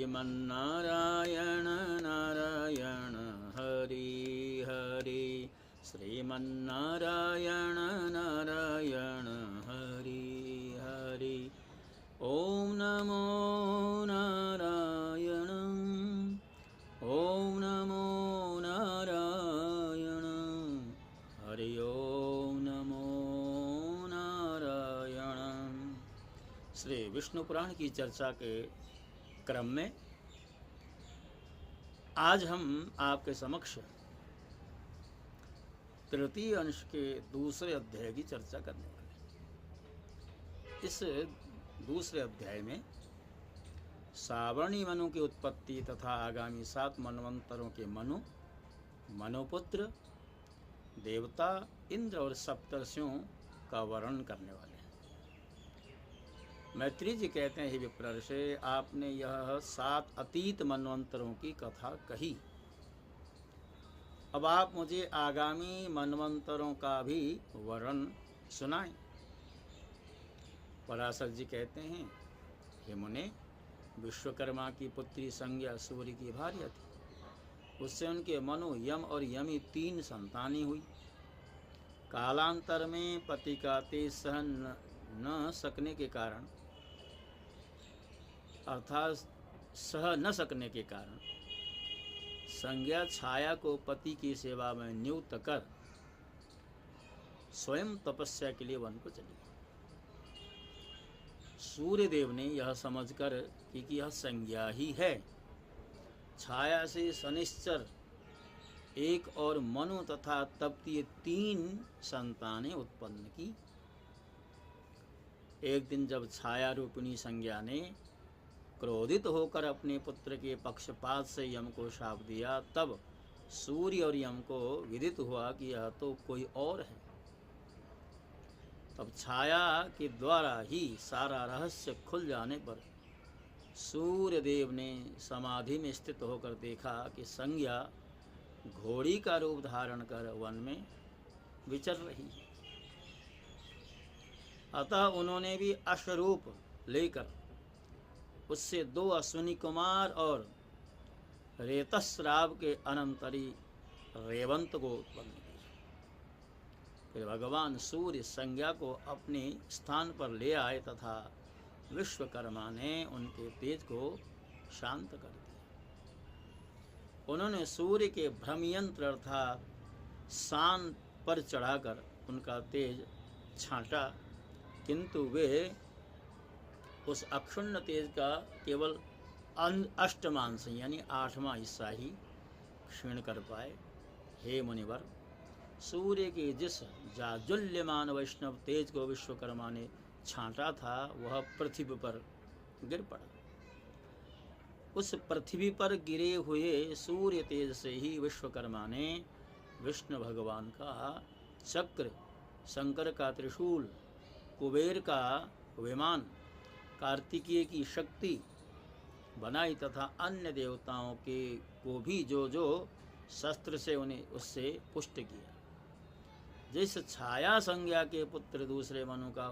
श्रीमन्नारायण नारायण हरि हरि श्रीमन्नारायण नारायण हरि हरि। ओम नमो नारायण ओम नमो नारायण हरि ओम नमो नारायण। श्री विष्णु पुराण की चर्चा के क्रम में आज हम आपके समक्ष तृतीय अंश के दूसरे अध्याय की चर्चा करने वाले हैं। इस दूसरे अध्याय में सावर्णी मनु की उत्पत्ति तथा आगामी 7 मनवंतरों के मनुपुत्र देवता इंद्र और सप्तर्षियों का वर्णन करने वाले हैं। मैत्री जी कहते हैं, हे विप्रर्षे, आपने यह 7 अतीत मनवंतरों की कथा कही। अब आप मुझे आगामी मनवंतरों का भी वर्णन सुनाएं। पराशर जी कहते हैं, हे मुने, विश्वकर्मा की पुत्री संज्ञा सूर्य की भार्या थी। उससे उनके मनु, यम और यमी 3 संतानें हुई। कालांतर में पति का तेज सहन न सकने के कारण, अर्थात सह न सकने के कारण, संज्ञा छाया को पति की सेवा में नियुक्त कर स्वयं तपस्या के लिए वन को चली। सूर्यदेव ने यह समझकर कि यह संज्ञा ही है, छाया से शनिश्चर एक और मनु तथा तप्तीय 3 संतानें उत्पन्न की। एक दिन जब छाया रूपिणी संज्ञा ने क्रोधित होकर अपने पुत्र के पक्षपात से यम को शाप दिया, तब सूर्य और यम को विदित हुआ कि यह तो कोई और है। तब छाया के द्वारा ही सारा रहस्य खुल जाने पर सूर्य देव ने समाधि में स्थित होकर देखा कि संज्ञा घोड़ी का रूप धारण कर वन में विचर रही है। अतः उन्होंने भी अश्वरूप लेकर उससे 2 अश्विनी कुमार और रेतस्राव के अनंतरी रेवंत को उत्पन्न किया। फिर भगवान सूर्य संज्ञा को अपने स्थान पर ले आए तथा विश्वकर्मा ने उनके तेज को शांत कर दिया। उन्होंने सूर्य के भ्रमयंत्र अर्थात सान पर चढ़ाकर उनका तेज छांटा, किंतु वे उस अक्षुण्ण तेज का केवल अष्टमांश यानी 8वां हिस्सा ही क्षीण कर पाए। हे मुनिवर, सूर्य के जिस जाज्वल्यमान वैष्णव तेज को विश्वकर्मा ने छांटा था वह पृथ्वी पर गिर पड़ा। उस पृथ्वी पर गिरे हुए सूर्य तेज से ही विश्वकर्मा ने विष्णु भगवान का चक्र, शंकर का त्रिशूल, कुबेर का विमान, कार्तिकेय की शक्ति बनाई तथा अन्य देवताओं के को भी जो जो शस्त्र से उन्हें उससे पुष्ट किया। जिस छाया संज्ञा के पुत्र दूसरे मनु का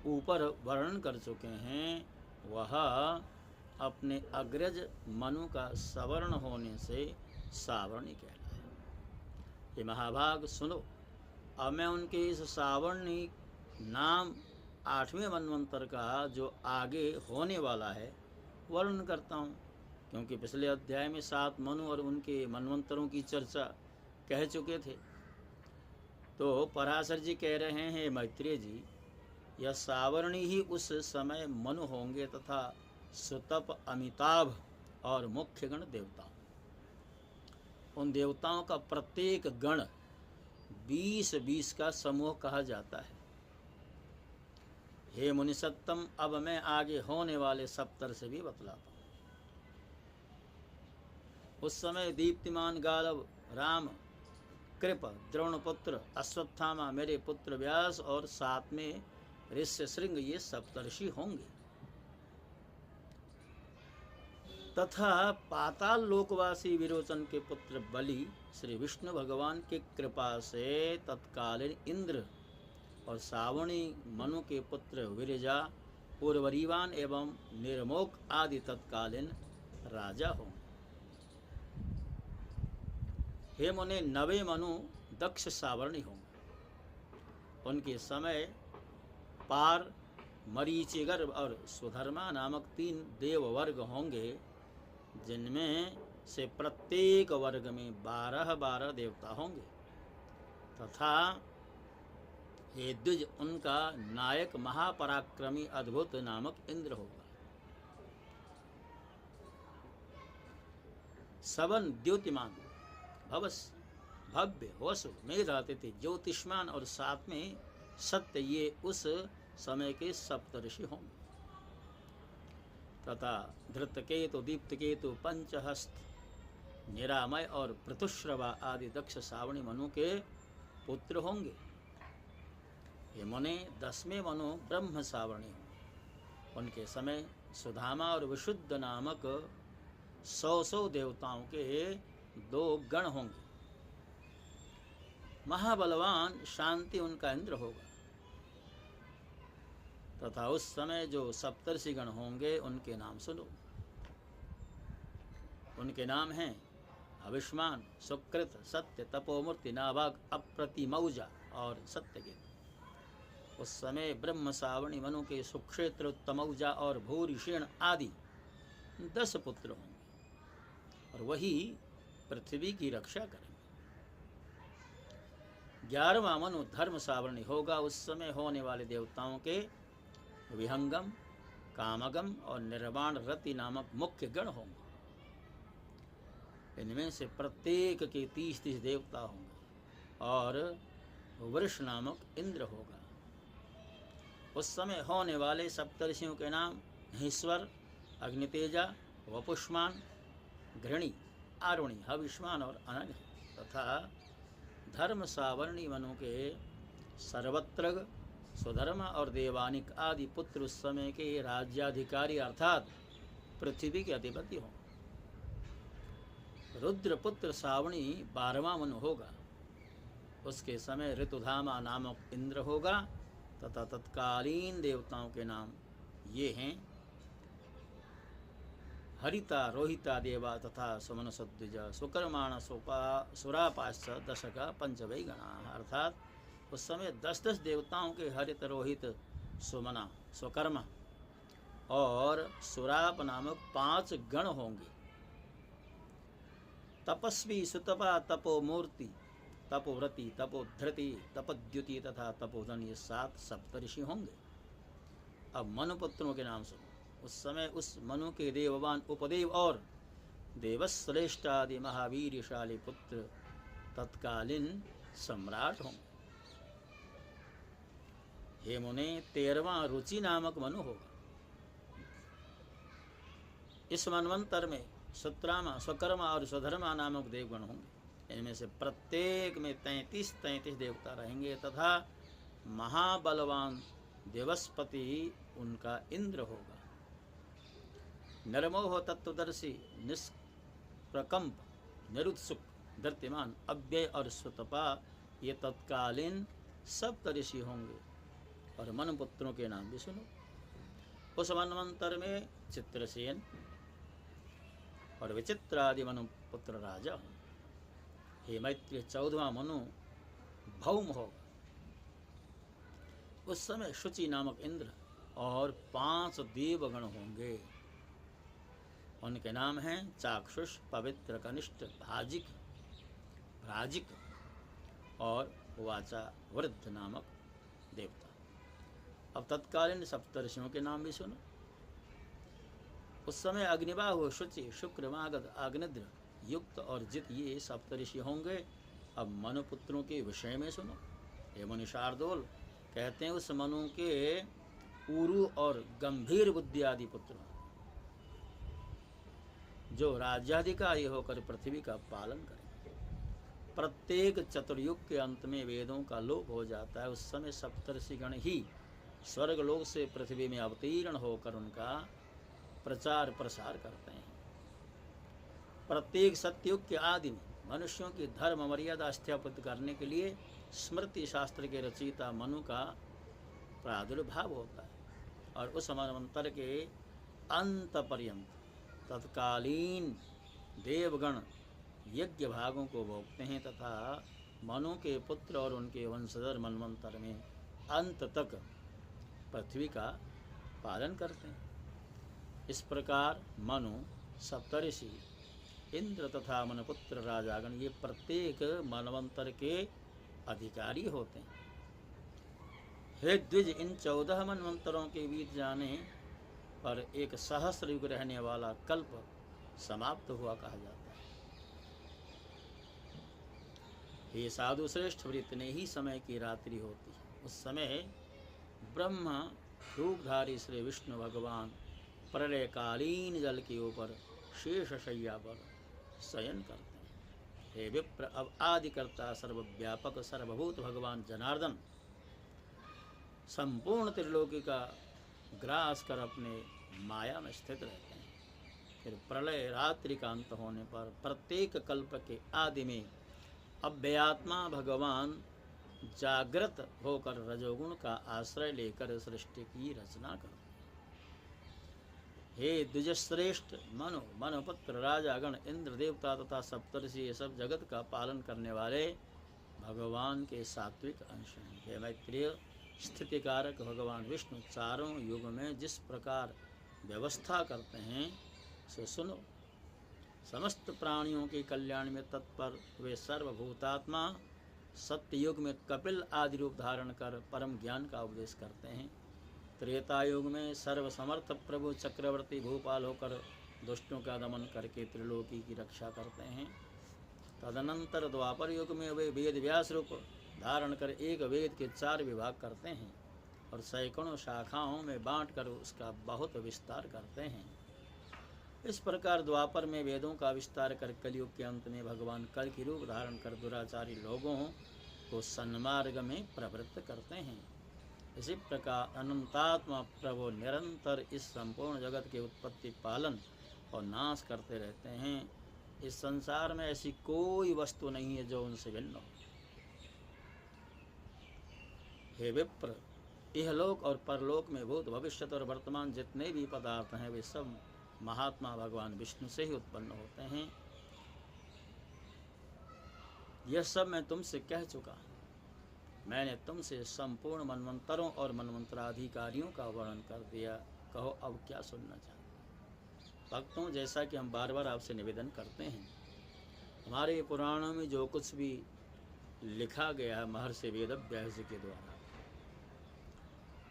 ऊपर वर्णन कर चुके हैं, वह अपने अग्रज मनु का सवर्ण होने से सावर्णी कहलाए। ये महाभाग सुनो, अब मैं उनके इस सावर्णी नाम 8वें मनवंतर का जो आगे होने वाला है वर्णन करता हूँ, क्योंकि पिछले अध्याय में 7 मनु और उनके मनवंतरों की चर्चा कह चुके थे। तो पराशर जी कह रहे हैं, मैत्रेय जी, यह सावर्णी ही उस समय मनु होंगे तथा सुतप, अमिताभ और मुख्य गण देवताओं। उन देवताओं का प्रत्येक गण 20-20 का समूह कहा जाता है। हे मुनिसत्तम, अब मैं आगे होने वाले सप्तर्षि भी बतलाता हूँ। उस समय दीप्तिमान गालव, राम, कृप, द्रोणपुत्र, अश्वत्थामा, मेरे पुत्र व्यास और 7वें ऋष्यशृंग, ये सप्तर्षि होंगे। तथा पाताल लोकवासी विरोचन के पुत्र बलि श्री विष्णु भगवान की कृपा से तत्कालीन इंद्र और सावणी मनु के पुत्र विरजा पूर्वरीवान एवं निर्मोक आदि तत्कालीन राजा होंगे। हे मुने, 90 मनु दक्ष सावर्णी होंगे। उनके समय पार, मरीचिगर और सुधर्मा नामक 3 देव वर्ग होंगे, जिनमें से प्रत्येक वर्ग में 12-12 देवता होंगे, तथा हे द्विज, उनका नायक महापराक्रमी अद्भुत नामक इंद्र होगा। सवन द्योतिमान, भवस भव्य, वसु मेधातिथि, ज्योतिष्मान और 7 में सत्य, ये उस समय के सप्तऋषि होंगे। तथा धृतकेतु, दीप्तकेतु, पंचहस्त, निरामय और पृथुश्रवा आदि दक्ष सावणी मनु के पुत्र होंगे। ये मुने 10वें मनु ब्रह्म सावणी होंगे। उनके समय सुधामा और विशुद्ध नामक 100 देवताओं के 2 गण होंगे। महाबलवान शांति उनका इंद्र होगा। तथा उस समय जो सप्तर्षि गण होंगे, उनके नाम सुनो। उनके नाम हैं अविष्मान, सुकृत, सत्य, तपोमूर्ति, नाभाग, अप्रतिमौजा और सत्यकेतु। उस समय ब्रह्म सावणी मनु के सुक्षेत्र, उत्तमौजा और भूरिषेण आदि 10 पुत्र होंगे, और वही पृथ्वी की रक्षा करेंगे। 11वां मनु धर्म सावणी होगा। उस समय होने वाले देवताओं के विहंगम, कामगम और निर्वाण रति नामक मुख्य गण होंगे। इनमें से प्रत्येक के 30-30 देवता होंगे, और वृष नामक इंद्र होगा। उस समय होने वाले सप्तर्षियों के नाम महेश्वर, अग्नितेजा, वपुष्मान, घृणी, आरुणि, हविष्मान और अनग, तथा धर्म सावर्णी मनु के सर्वत्रग, सुधर्मा और देवानिक आदि पुत्र उस समय के राज्याधिकारी अर्थात पृथ्वी के अधिपति हों। रुद्रपुत्र सावणी 12वां मनु होगा। उसके समय ऋतुधामा नामक इंद्र होगा, तथा तत्कालीन देवताओं के नाम ये हैं हरिता, रोहिता देवा तथा सुमन सद्विज, सुकर्माण, सुरापाश्च, दशक, पंचवै गणा। अर्थात उस समय 10-10 देवताओं के हरित, रोहित, सुमना, सुकर्मा और सुराप नामक 5 गण होंगे। तपस्वी, सुतपा, तपोमूर्ति, तपोव्रति, तपोधृति, तपद्युति तथा तपोधन, ये 7 सप्तऋषि होंगे। अब मनुपुत्रों के नाम सुनो। उस समय उस मनु के देववान उपदेव और देवश्रेष्ठ आदि महावीरशाली पुत्र तत्कालीन सम्राट होंगे। हे मुने, 13वां रुचि नामक मनु होगा। इस मनवंतर में सुत्रामा, स्वकर्मा और स्वधर्मा नामक देवगण होंगे। इनमें से प्रत्येक में 33-33 देवता रहेंगे, तथा महाबलवान देवस्पति उनका इंद्र होगा। निर्मोह, तत्वदर्शी, निष्प्रकंप, निरुत्सुक, धृतिमान, अव्यय और सुतपा, ये तत्कालीन सप्तऋषि होंगे। और मनुपुत्रों के नाम भी सुनो। उस मनवंतर में चित्रसेन और विचित्र आदि मनुपुत्र राजा हों। हे मैत्रेय, 14वां मनु भौम होगा। उस समय शुचि नामक इंद्र और 5 देवगण होंगे। उनके नाम हैं चाक्षुष, पवित्र, कनिष्ठ, भाजिक, भ्राजिक और वाचा वृद्ध नामक देवता। अब तत्कालीन सप्तर्षियों के नाम भी सुनो। उस समय अग्निबाहु, शुचि, शुक्र, मागध, आग्निद्र, युक्त और जित, ये सप्तऋषि होंगे। अब मनुपुत्रों के विषय में सुनो। ये मुनि शार्दूल कहते हैं, उस मनु के उरु और गंभीर बुद्धि आदि पुत्र जो राज्याधिकारी होकर पृथ्वी का पालन करें। प्रत्येक चतुर्युग के अंत में वेदों का लोप हो जाता है। उस समय सप्तर्षिगण ही स्वर्गलोक से पृथ्वी में अवतीर्ण होकर उनका प्रचार प्रसार करते हैं। प्रत्येक सत्युग के आदि में मनुष्यों की धर्म मर्यादा स्थापित करने के लिए स्मृति शास्त्र के रचयिता मनु का प्रादुर्भाव होता है। और उस मनवंतर के अंत पर्यंत तत्कालीन देवगण यज्ञ भागों को भोगते हैं तथा मनु के पुत्र और उनके वंशधर मनवंतर में अंत तक पृथ्वी का पालन करते हैं। इस प्रकार मनु, सप्तऋषि, इंद्र तथा मनपुत्र राजागण ये प्रत्येक मनवंतर के अधिकारी होते हैं। हे द्विज, इन 14 मनवंतरों के बीत जाने पर एक सहस्र युग रहने वाला कल्प समाप्त हुआ कहा जाता है। हे साधु श्रेष्ठ, इतने ही समय की रात्रि होती है। उस समय ब्रह्मा रूपधारी श्री विष्णु भगवान प्रलयकालीन जल के ऊपर शेष शैया पर शयन करते हैं। हे विप्र, अब आदिकर्ता सर्वव्यापक सर्वभूत भगवान जनार्दन संपूर्ण त्रिलोकी का ग्रास कर अपने माया में स्थित रहते हैं। फिर प्रलय रात्रि का अंत होने पर प्रत्येक कल्प के आदि में अव्ययात्मा भगवान जागृत होकर रजोगुण का आश्रय लेकर सृष्टि की रचना करते हैं। हे द्विजश्रेष्ठ, मनु, मनुपुत्र, राजागण, इंद्र देवता तथा सप्तर्षि ये सब जगत का पालन करने वाले भगवान के सात्विक अंश हैं। हे मैत्रेय, स्थितिकारक भगवान विष्णु चारों युग में जिस प्रकार व्यवस्था करते हैं सो सुनो। समस्त प्राणियों के कल्याण में तत्पर वे सर्वभूतात्मा सत्ययुग में कपिल आदि रूप धारण कर परम ज्ञान का उपदेश करते हैं। त्रेता युग में सर्वसमर्थ प्रभु चक्रवर्ती भूपाल होकर दुष्टों का दमन करके त्रिलोकी की रक्षा करते हैं। तदनंतर द्वापर युग में वे वेद व्यास रूप धारण कर एक वेद के 4 विभाग करते हैं और सैकड़ों शाखाओं में बांटकर उसका बहुत विस्तार करते हैं। इस प्रकार द्वापर में वेदों का विस्तार कर कलयुग के अंत में भगवान कल की रूप धारण कर दुराचारी लोगों को सन्मार्ग में प्रवृत्त करते हैं। इसी प्रकार अनंतात्मा प्रभु निरंतर इस संपूर्ण जगत के उत्पत्ति, पालन और नाश करते रहते हैं। इस संसार में ऐसी कोई वस्तु नहीं है जो उनसे भिन्न हो। हे विप्र, इहलोक और परलोक में भूत, भविष्यत और वर्तमान जितने भी पदार्थ हैं वे सब महात्मा भगवान विष्णु से ही उत्पन्न होते हैं। यह सब मैं तुमसे कह चुका। मैंने तुमसे संपूर्ण मनवंतरों और मनवंतराधिकारियों का वर्णन कर दिया। कहो अब क्या सुनना चाहते। भक्तों, जैसा कि हम बार बार आपसे निवेदन करते हैं, हमारे पुराणों में जो कुछ भी लिखा गया है महर्षि वेदव्यास के द्वारा,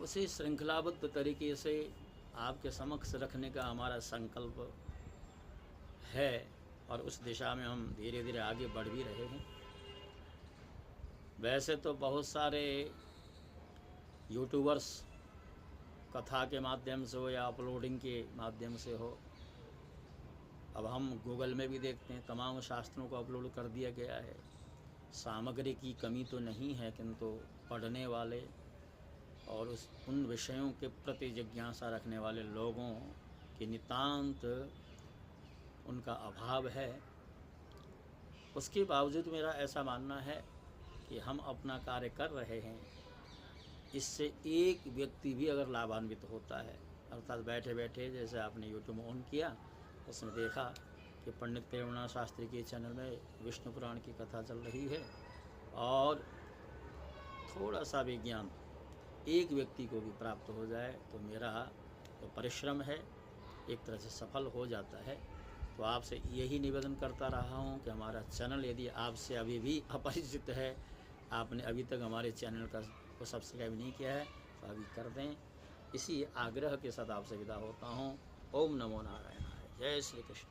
उसे श्रृंखलाबद्ध तरीके से आपके समक्ष रखने का हमारा संकल्प है और उस दिशा में हम धीरे धीरे आगे बढ़ भी रहे हैं। वैसे तो बहुत सारे यूट्यूबर्स कथा के माध्यम से हो या अपलोडिंग के माध्यम से हो, अब हम गूगल में भी देखते हैं तमाम शास्त्रों को अपलोड कर दिया गया है। सामग्री की कमी तो नहीं है, किंतु पढ़ने वाले और उन विषयों के प्रति जिज्ञासा रखने वाले लोगों की नितांत उनका अभाव है। उसके बावजूद मेरा ऐसा मानना है कि हम अपना कार्य कर रहे हैं। इससे एक व्यक्ति भी अगर लाभान्वित होता है, अर्थात बैठे बैठे जैसे आपने यूट्यूब ऑन किया, उसमें देखा कि पंडित प्रेमनाथ शास्त्री के चैनल में विष्णु पुराण की कथा चल रही है और थोड़ा सा भी ज्ञान एक व्यक्ति को भी प्राप्त हो जाए तो मेरा तो परिश्रम है एक तरह से सफल हो जाता है। तो आपसे यही निवेदन करता रहा हूँ कि हमारा चैनल यदि आपसे अभी भी अपरिचित है, आपने अभी तक हमारे चैनल को सब्सक्राइब नहीं किया है तो अभी कर दें। इसी आग्रह के साथ आपसे विदा होता हूँ। ओम नमो नारायण। जय श्री कृष्ण।